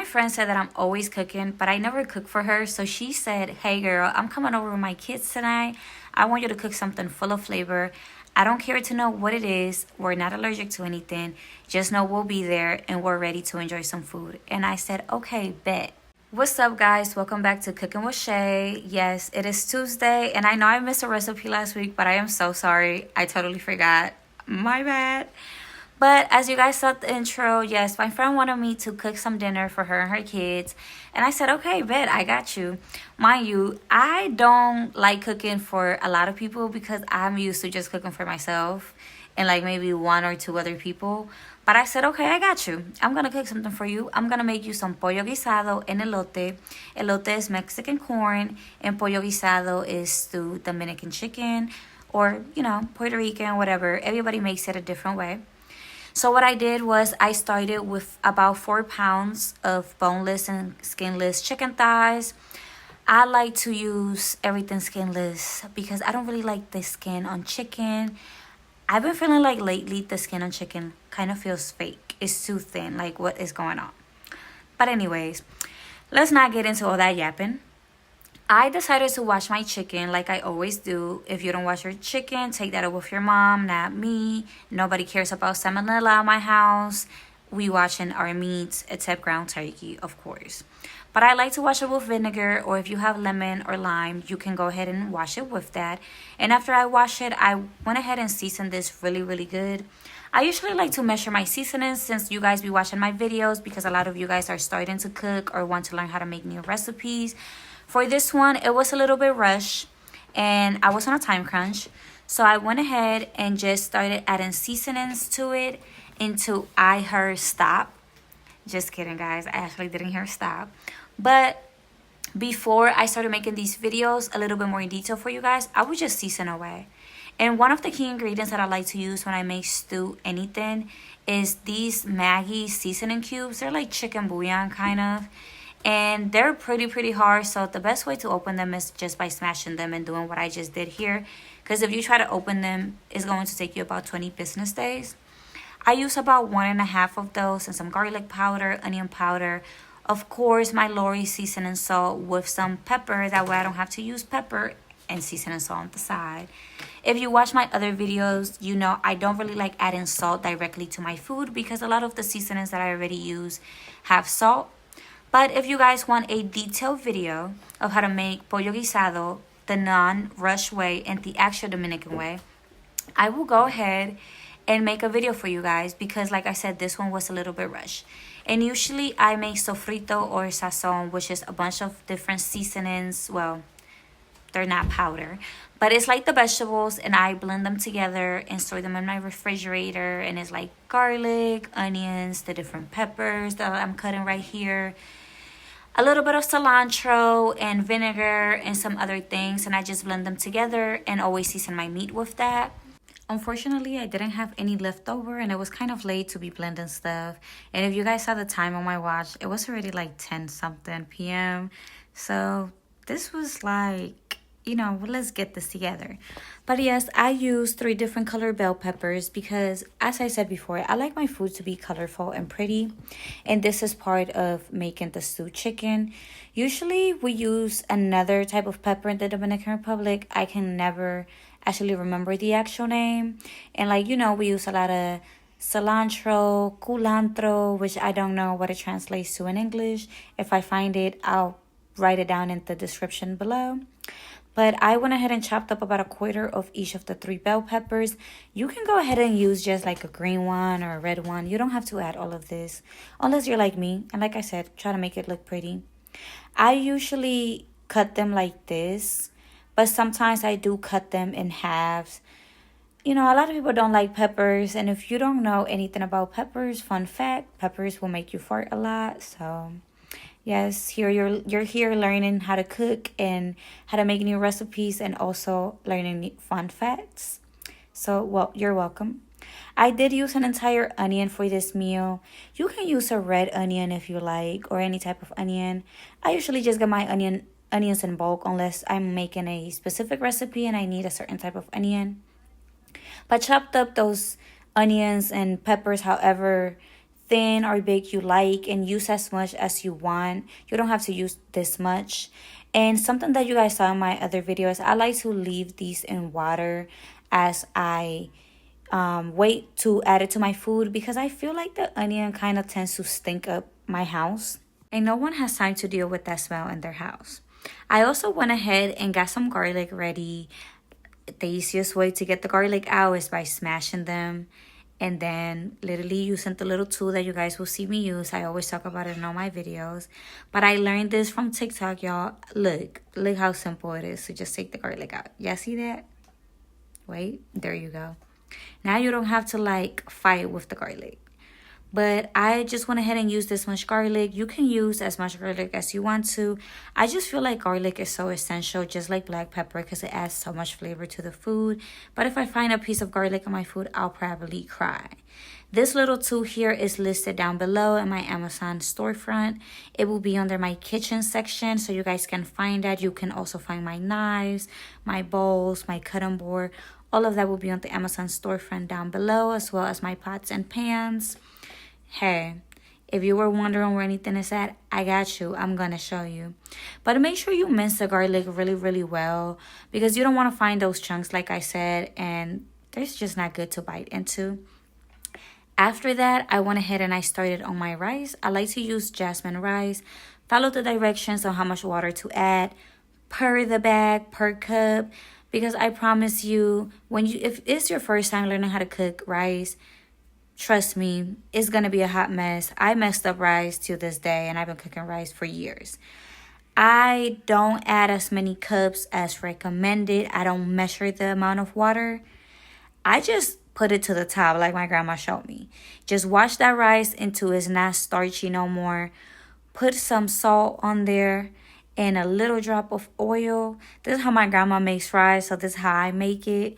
friend said that I'm always cooking, but I never cook for her. So she said, hey girl, I'm coming over with my kids tonight. I want you to cook something full of flavor. I don't care to know what it is. We're not allergic to anything. Just know we'll be there and we're ready to enjoy some food. And I said, okay, bet. What's up, guys? Welcome back to Cooking with Shei. Yes, it is Tuesday, and I know I missed a recipe last week, but I am so sorry. I totally forgot. My bad. But as you guys saw the intro, yes, my friend wanted me to cook some dinner for her and her kids. And I said, okay, bet, I got you. Mind you, I don't like cooking for a lot of people because I'm used to just cooking for myself and like maybe one or two other people. But I said, okay, I got you. I'm going to cook something for you. I'm going to make you some pollo guisado and elote. Elote is Mexican corn and pollo guisado is stewed Dominican chicken or, you know, Puerto Rican, whatever. Everybody makes it a different way. So what I did was I started with about 4 pounds of boneless and skinless chicken thighs. I like to use everything skinless because I don't really like the skin on chicken. I've been feeling like lately the skin on chicken kind of feels fake. It's too thin, like what is going on? But anyways, let's not get into all that yapping. I decided to wash my chicken like I always do. If you don't wash your chicken, take that up with your mom, not me. Nobody cares about salmonella in my house. We washing our meats except ground turkey, of course. But I like to wash it with vinegar, or if you have lemon or lime, you can go ahead and wash it with that. And after I wash it, I went ahead and seasoned this really, really good. I usually like to measure my seasonings since you guys be watching my videos because a lot of you guys are starting to cook or want to learn how to make new recipes. For this one, it was a little bit rushed and I was on a time crunch. So I went ahead and just started adding seasonings to it until I heard stop. Just kidding, guys. I actually didn't hear stop. But before I started making these videos a little bit more in detail for you guys, I would just season away. And one of the key ingredients that I like to use when I make stew anything is these Maggi seasoning cubes. They're like chicken bouillon kind of. And they're pretty hard, so the best way to open them is just by smashing them and doing what I just did here, because if you try to open them, it's going to take you about 20 business days. I use about 1.5 of those and some garlic powder, onion powder, of course my Lori seasoning salt with some pepper, that way I don't have to use pepper, and seasoning salt on the side. If you watch my other videos, you know I don't really like adding salt directly to my food because a lot of the seasonings that I already use have salt. But if you guys want a detailed video of how to make pollo guisado the non-rush way and the actual Dominican way, I will go ahead and make a video for you guys because like I said, this one was a little bit rushed. And usually I make sofrito or sazon, which is a bunch of different seasonings. Well, they're not powder, but it's like the vegetables and I blend them together and store them in my refrigerator. And it's like garlic, onions, the different peppers that I'm cutting right here, a little bit of cilantro and vinegar and some other things, and I just blend them together and always season my meat with that. Unfortunately, I didn't have any left over and it was kind of late to be blending stuff. And if you guys saw the time on my watch, it was already like 10 something p.m. So this was like, you know, let's get this together. But yes, I used 3 different color bell peppers because, as I said before, I like my food to be colorful and pretty. And this is part of making the stewed chicken. Usually we use another type of pepper in the Dominican Republic. I can never actually remember the actual name. And like, you know, we use a lot of cilantro, culantro, which I don't know what it translates to in English. If I find it, I'll write it down in the description below. But I went ahead and chopped up about 1/4 of each of the 3 bell peppers. You can go ahead and use just like a green one or a red one. You don't have to add all of this unless you're like me. And like I said, try to make it look pretty. I usually cut them like this, but sometimes I do cut them in halves. You know, a lot of people don't like peppers. And if you don't know anything about peppers, fun fact, peppers will make you fart a lot. So yes, here you're here learning how to cook and how to make new recipes and also learning fun facts. So, well, you're welcome. I did use an entire onion for this meal. You can use a red onion if you like or any type of onion. I usually just get my onions in bulk unless I'm making a specific recipe and I need a certain type of onion. But chopped up those onions and peppers however thin or big you like and use as much as you want. You don't have to use this much. And something that you guys saw in my other videos, I like to leave these in water as I wait to add it to my food, because I feel like the onion kind of tends to stink up my house and no one has time to deal with that smell in their house. I also went ahead and got some garlic ready. The easiest way to get the garlic out is by smashing them and then literally using the little tool that you guys will see me use. I always talk about it in all my videos, but I learned this from TikTok, y'all. Look how simple it is to just take the garlic out. Y'all see that? Wait, there you go. Now you don't have to like fight with the garlic. But I just went ahead and used this much garlic. You can use as much garlic as you want to. I just feel like garlic is so essential, just like black pepper, because it adds so much flavor to the food. But if I find a piece of garlic in my food, I'll probably cry. This little tool here is listed down below in my Amazon storefront. It will be under my kitchen section, so you guys can find that. You can also find my knives, my bowls, my cutting board. All of that will be on the Amazon storefront down below, as well as my pots and pans. Hey, if you were wondering where anything is at, I got you. I'm going to show you. But make sure you mince the garlic really, really well, because you don't want to find those chunks, like I said, and they're just not good to bite into. After that, I went ahead and I started on my rice. I like to use jasmine rice. Follow the directions on how much water to add per the bag, per cup, because I promise you, if it's your first time learning how to cook rice, trust me, it's going to be a hot mess. I messed up rice to this day, and I've been cooking rice for years. I don't add as many cups as recommended. I don't measure the amount of water. I just put it to the top like my grandma showed me. Just wash that rice until it's not starchy no more. Put some salt on there and a little drop of oil. This is how my grandma makes rice, so this is how I make it.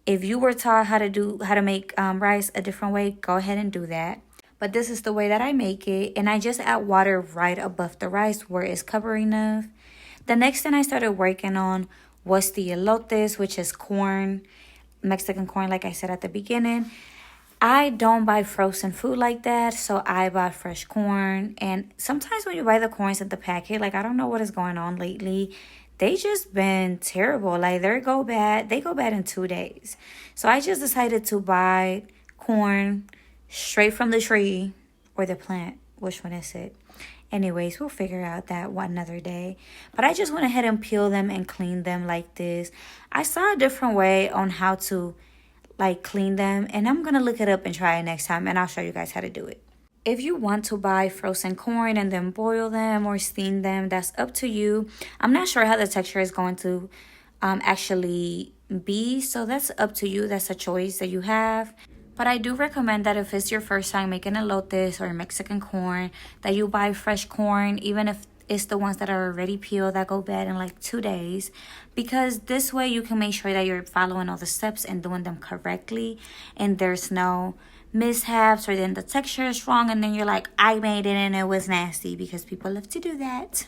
If you were taught how to make rice a different way, go ahead and do that. But this is the way that I make it. And I just add water right above the rice where it's covered enough. The next thing I started working on was the elotes, which is corn, Mexican corn, like I said at the beginning. I don't buy frozen food like that, so I buy fresh corn. And sometimes when you buy the corns at the packet, like I don't know what is going on lately, they just been terrible. Like they go bad in 2 days. So I just decided to buy corn straight from the tree or the plant. Which one is it? Anyways, we'll figure out that one another day. But I just went ahead and peel them and clean them like this. I saw a different way on how to like clean them, and I'm gonna look it up and try it next time, and I'll show you guys how to do it. If you want to buy frozen corn and then boil them or steam them, that's up to you. I'm not sure how the texture is going to actually be, so that's up to you. That's a choice that you have. But I do recommend that if it's your first time making elotes or Mexican corn, that you buy fresh corn, even if it's the ones that are already peeled that go bad in like 2 days, because this way you can make sure that you're following all the steps and doing them correctly, and there's no mishaps, or then the texture is wrong and then you're like, I made it and it was nasty, because people love to do that.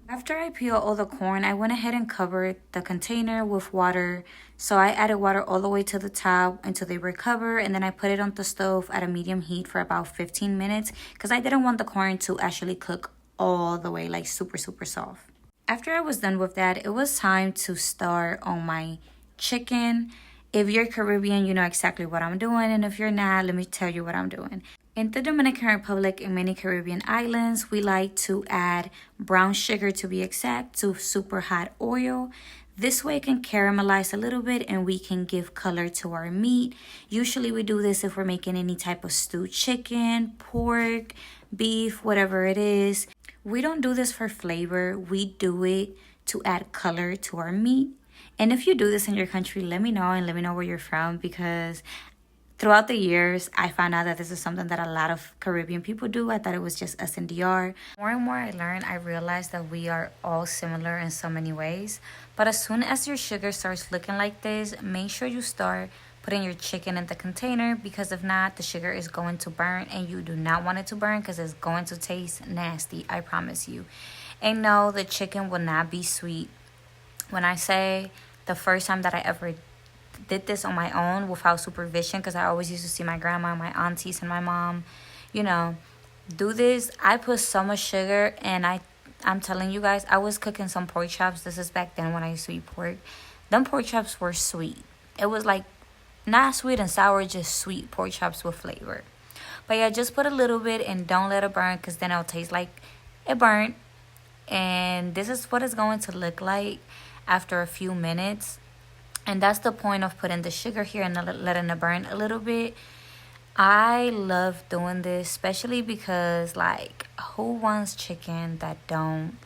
After I peel all the corn, I went ahead and covered the container with water. So I added water all the way to the top until they were covered, and then I put it on the stove at a medium heat for about 15 minutes because I didn't want the corn to actually cook all the way, like super soft. After I was done with that, it was time to start on my chicken. If you're Caribbean, you know exactly what I'm doing, and if you're not, let me tell you what I'm doing. In the Dominican Republic and many Caribbean islands, we like to add brown sugar, to be exact, to super hot oil. This way it can caramelize a little bit and we can give color to our meat. Usually we do this if we're making any type of stewed chicken, pork, beef, whatever it is. We don't do this for flavor. We do it to add color to our meat. And if you do this in your country, let me know, and let me know where you're from, because throughout the years, I found out that this is something that a lot of Caribbean people do. I thought it was just us in DR. More and more I learned, I realized that we are all similar in so many ways. But as soon as your sugar starts looking like this, make sure you start putting your chicken in the container, because if not, the sugar is going to burn, and you do not want it to burn because it's going to taste nasty, I promise you. And no, the chicken will not be sweet. When I say the first time that I ever did this on my own without supervision, because I always used to see my grandma, my aunties, and my mom, you know, do this. I put so much sugar, and I'm telling you guys, I was cooking some pork chops. This is back then when I used to eat pork. Them pork chops were sweet. It was like not sweet and sour, just sweet pork chops with flavor. But yeah, just put a little bit and don't let it burn, because then it'll taste like it burnt. And this is what it's going to look like after a few minutes. And that's the point of putting the sugar here and letting it burn a little bit. I love doing this, especially because, like, who wants chicken that don't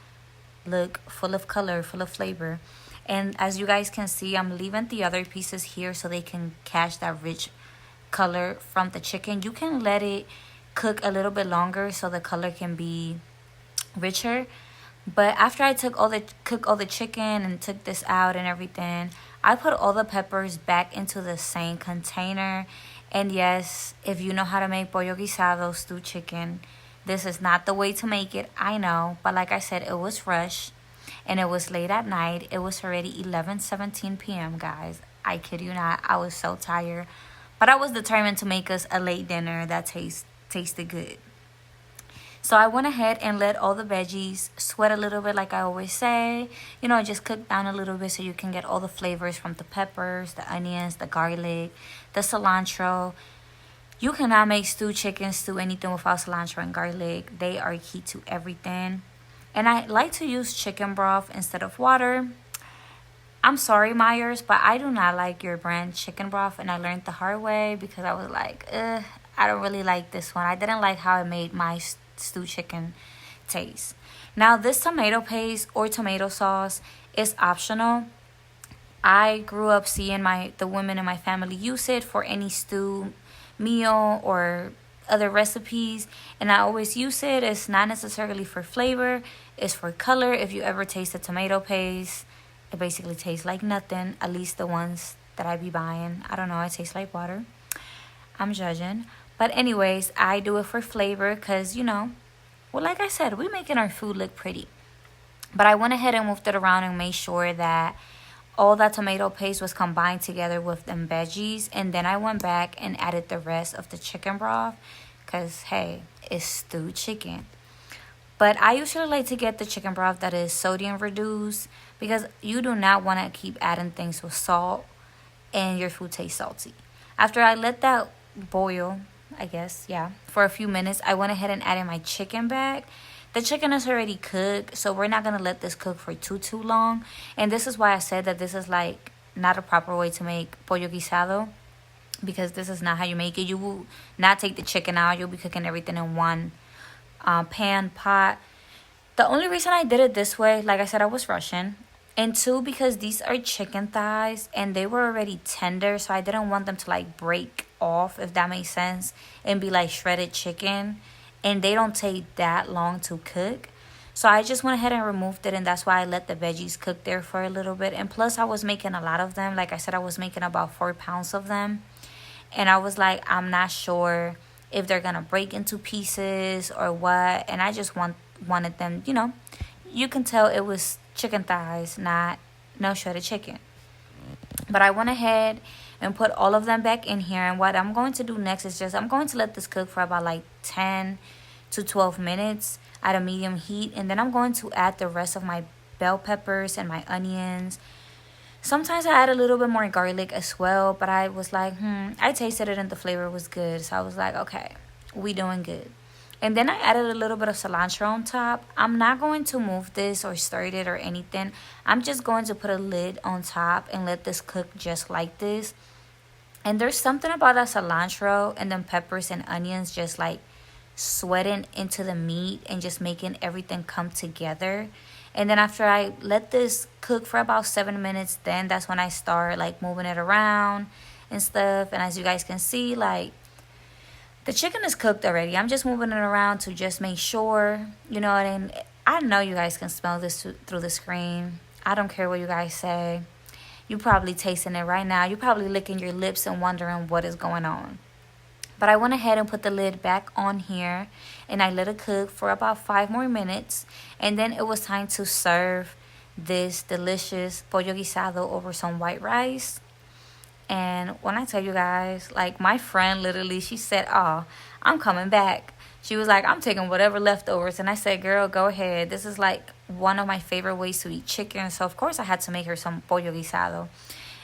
look full of color, full of flavor? And as you guys can see, I'm leaving the other pieces here so they can catch that rich color from the chicken. You can let it cook a little bit longer so the color can be richer. But after I cook all the chicken and took this out and everything, I put all the peppers back into the same container. And yes, if you know how to make pollo guisado, stewed chicken, this is not the way to make it, I know. But like I said, it was rushed and it was late at night. It was already 11:17 p.m., guys. I kid you not, I was so tired. But I was determined to make us a late dinner that tasted good. So I went ahead and let all the veggies sweat a little bit, like I always say. You know, just cook down a little bit so you can get all the flavors from the peppers, the onions, the garlic, the cilantro. You cannot make stewed chicken, stew anything without cilantro and garlic. They are key to everything. And I like to use chicken broth instead of water. I'm sorry, Myers, but I do not like your brand chicken broth. And I learned the hard way because I was like, I don't really like this one. I didn't like how it made my stewed chicken taste. Now, this tomato paste or tomato sauce is optional. I grew up seeing the women in my family use it for any stew meal or other recipes, and I always use it. It's not necessarily for flavor, it's for color. If you ever taste the tomato paste, it basically tastes like nothing, at least the ones that I be buying. I don't know, it tastes like water. I'm judging. But anyways, I do it for flavor because, well, like I said, we're making our food look pretty. But I went ahead and moved it around and made sure that all that tomato paste was combined together with them veggies. And then I went back and added the rest of the chicken broth because, hey, it's stewed chicken. But I usually like to get the chicken broth that is sodium reduced because you do not want to keep adding things with salt and your food tastes salty. After I let that boil, I guess, yeah, for a few minutes, I went ahead and added my chicken back. The chicken is already cooked, so we're not going to let this cook for too long. And this is why I said that this is like not a proper way to make pollo guisado, because this is not how you make it. You will not take the chicken out. You'll be cooking everything in one pot. The only reason I did it this way, like I said, I was rushing. And two, because these are chicken thighs and they were already tender, so I didn't want them to like break off, if that makes sense, and be like shredded chicken. And they don't take that long to cook. So I just went ahead and removed it, and that's why I let the veggies cook there for a little bit. And plus, I was making a lot of them. Like I said, I was making about 4 pounds of them. And I was like, I'm not sure if they're going to break into pieces or what. And I just wanted them, you can tell it was chicken thighs, no shredded chicken. But I went ahead and put all of them back in here. And what I'm going to do next is I'm going to let this cook for about like 10 to 12 minutes at a medium heat. And then I'm going to add the rest of my bell peppers and my onions. Sometimes I add a little bit more garlic as well. But I was like, I tasted it and the flavor was good. So I was like, okay, we doing good. And then I added a little bit of cilantro on top. I'm not going to move this or stir it or anything. I'm just going to put a lid on top and let this cook just like this. And there's something about that cilantro and then peppers and onions just like sweating into the meat and just making everything come together. And then after I let this cook for about 7 minutes, then that's when I start like moving it around and stuff. And as you guys can see, like, the chicken is cooked already. I'm just moving it around to just make sure, and I know you guys can smell this through the screen. I don't care what you guys say. You're probably tasting it right now. You're probably licking your lips and wondering what is going on. But I went ahead and put the lid back on here, and I let it cook for about 5 more minutes. And then it was time to serve this delicious pollo guisado over some white rice. And when I tell you guys, like, my friend literally, she said, oh, I'm coming back. She was like, I'm taking whatever leftovers. And I said, girl, go ahead. This is like one of my favorite ways to eat chicken. So, of course, I had to make her some pollo guisado.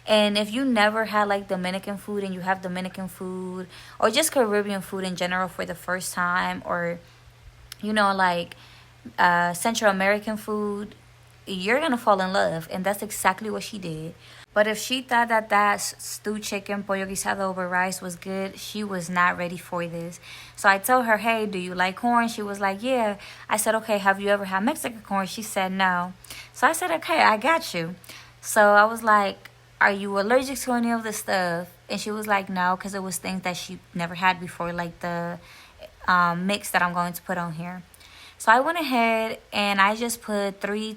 And if you never had like Dominican food and you have Dominican food or just Caribbean food in general for the first time, or, you know, like Central American food, you're going to fall in love. And that's exactly what she did. But if she thought that stewed chicken, pollo guisado over rice was good, she was not ready for this. So I told her, hey, do you like corn? She was like, yeah. I said, okay, have you ever had Mexican corn? She said, no. So I said, okay, I got you. So I was like, are you allergic to any of this stuff? And she was like, no, because it was things that she never had before, like the mix that I'm going to put on here. So I went ahead and I just put 3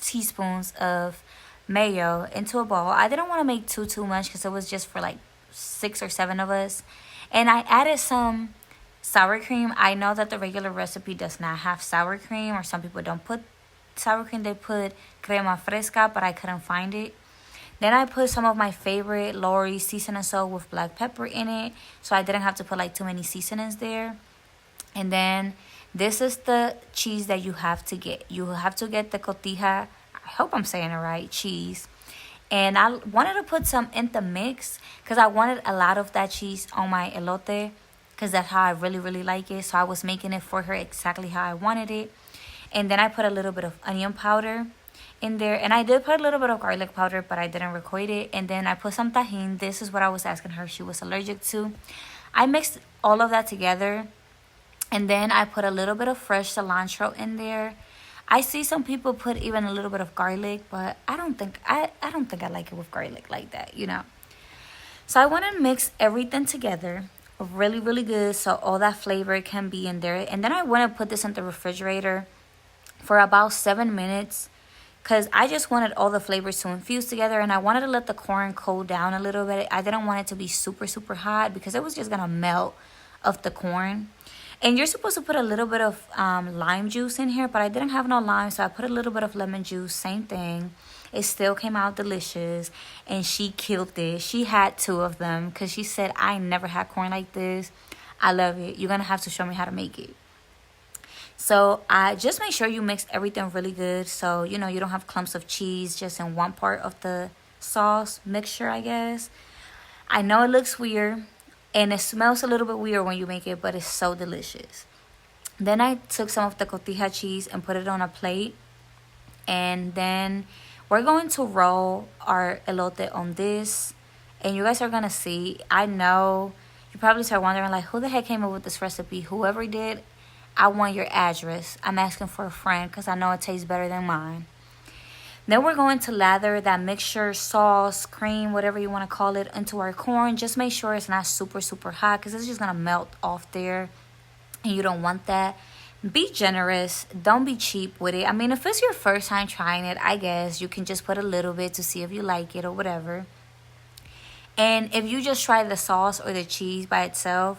teaspoons of mayo into a bowl. I didn't want to make too much because it was just for like 6 or 7 of us. And I added some sour cream. I know that the regular recipe does not have sour cream, or some people don't put sour cream. They put crema fresca, but I couldn't find it. Then I put some of my favorite Lori seasoning salt with black pepper in it, so I didn't have to put like too many seasonings there. And then this is the cheese that you have to get. You have to get the cotija, I hope I'm saying it right, cheese. And I wanted to put some in the mix because I wanted a lot of that cheese on my elote, because that's how I really like it. So I was making it for her exactly how I wanted it. And then I put a little bit of onion powder in there. And I did put a little bit of garlic powder, but I didn't record it. And then I put some tajin. This is what I was asking her she was allergic to. I mixed all of that together. And then I put a little bit of fresh cilantro in there. I see some people put even a little bit of garlic, but I don't think I like it with garlic like that, you know. So I want to mix everything together really good so all that flavor can be in there. And then I want to put this in the refrigerator for about 7 minutes, because I just wanted all the flavors to infuse together, and I wanted to let the corn cool down a little bit. I didn't want it to be super hot because it was just going to melt of the corn. And you're supposed to put a little bit of lime juice in here, but I didn't have no lime, so I put a little bit of lemon juice. Same thing. It still came out delicious, and she killed it. She had 2 of them because she said, I never had corn like this. I love it. You're going to have to show me how to make it. So I just make sure you mix everything really good so, you know, you don't have clumps of cheese just in one part of the sauce mixture, I guess. I know it looks weird. And it smells a little bit weird when you make it, but it's so delicious. Then I took some of the cotija cheese and put it on a plate. And then we're going to roll our elote on this. And you guys are going to see. I know you probably start wondering, like, who the heck came up with this recipe? Whoever did, I want your address. I'm asking for a friend because I know it tastes better than mine. Then we're going to lather that mixture, sauce, cream, whatever you want to call it, into our corn. Just make sure it's not super hot because it's just going to melt off there. And you don't want that. Be generous. Don't be cheap with it. I mean, if it's your first time trying it, I guess you can just put a little bit to see if you like it or whatever. And if you just try the sauce or the cheese by itself,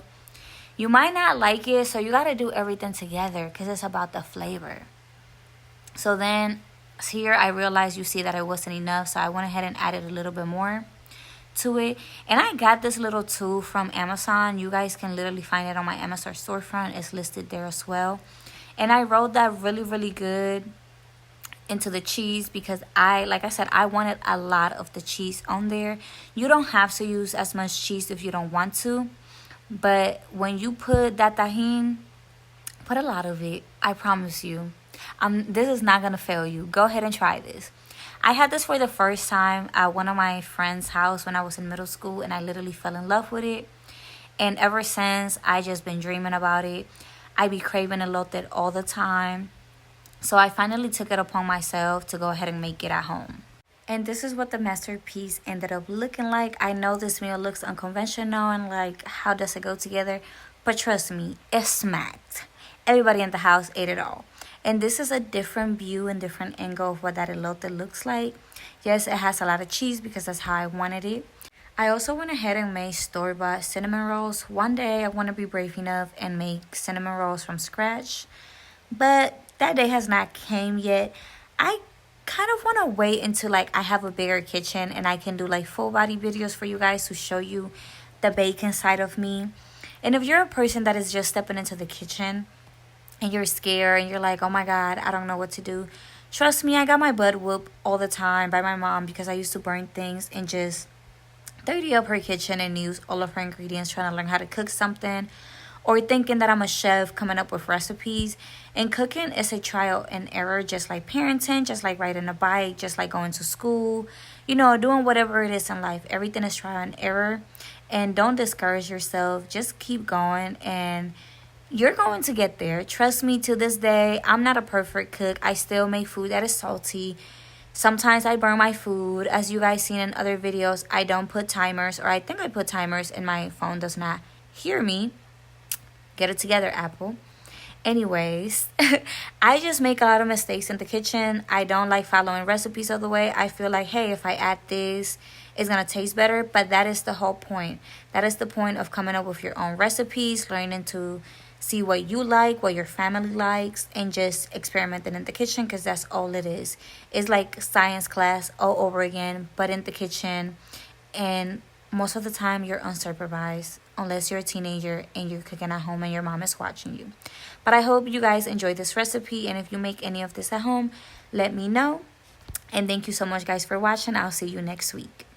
you might not like it. So you got to do everything together because it's about the flavor. So then here I realized, you see that it wasn't enough, so I went ahead and added a little bit more to it. And I got this little tool from Amazon. You guys can literally find it on my Amazon storefront. It's listed there as well. And I rolled that really good into the cheese because like I said, I wanted a lot of the cheese on there. You don't have to use as much cheese if you don't want to, but when you put that tajin, put a lot of it. I promise you. This is not going to fail you. Go ahead and try this. I had this for the first time at one of my friend's house when I was in middle school, and I literally fell in love with it. And ever since, I just been dreaming about it. I be craving elote all the time. So I finally took it upon myself to go ahead and make it at home. And this is what the masterpiece ended up looking like. I know this meal looks unconventional and like, how does it go together? But trust me, it smacked. Everybody in the house ate it all. And this is a different view and different angle of what that elote looks like. Yes, it has a lot of cheese because that's how I wanted it. I also went ahead and made store-bought cinnamon rolls. One day I want to be brave enough and make cinnamon rolls from scratch. But that day has not came yet. I kind of want to wait until like I have a bigger kitchen and I can do like full body videos for you guys to show you the baking side of me. And if you're a person that is just stepping into the kitchen and you're scared and you're like, oh my God, I don't know what to do, trust me, I got my butt whooped all the time by my mom because I used to burn things and just dirty up her kitchen and use all of her ingredients trying to learn how to cook something, or thinking that I'm a chef coming up with recipes. And cooking is a trial and error, just like parenting, just like riding a bike, just like going to school, you know, doing whatever it is in life. Everything is trial and error. And don't discourage yourself. Just keep going and you're going to get there. Trust me, to this day, I'm not a perfect cook. I still make food that is salty. Sometimes I burn my food. As you guys seen in other videos, I don't put timers, or I think I put timers and my phone does not hear me. Get it together, Apple. Anyways, I just make a lot of mistakes in the kitchen. I don't like following recipes all the way. I feel like, hey, if I add this, it's going to taste better. But that is the whole point. That is the point of coming up with your own recipes, learning to see what you like, what your family likes, and just experimenting in the kitchen, because that's all it is. It's like science class all over again, but in the kitchen. And most of the time, you're unsupervised, unless you're a teenager and you're cooking at home and your mom is watching you. But I hope you guys enjoyed this recipe, and if you make any of this at home, let me know. And thank you so much, guys, for watching. I'll see you next week.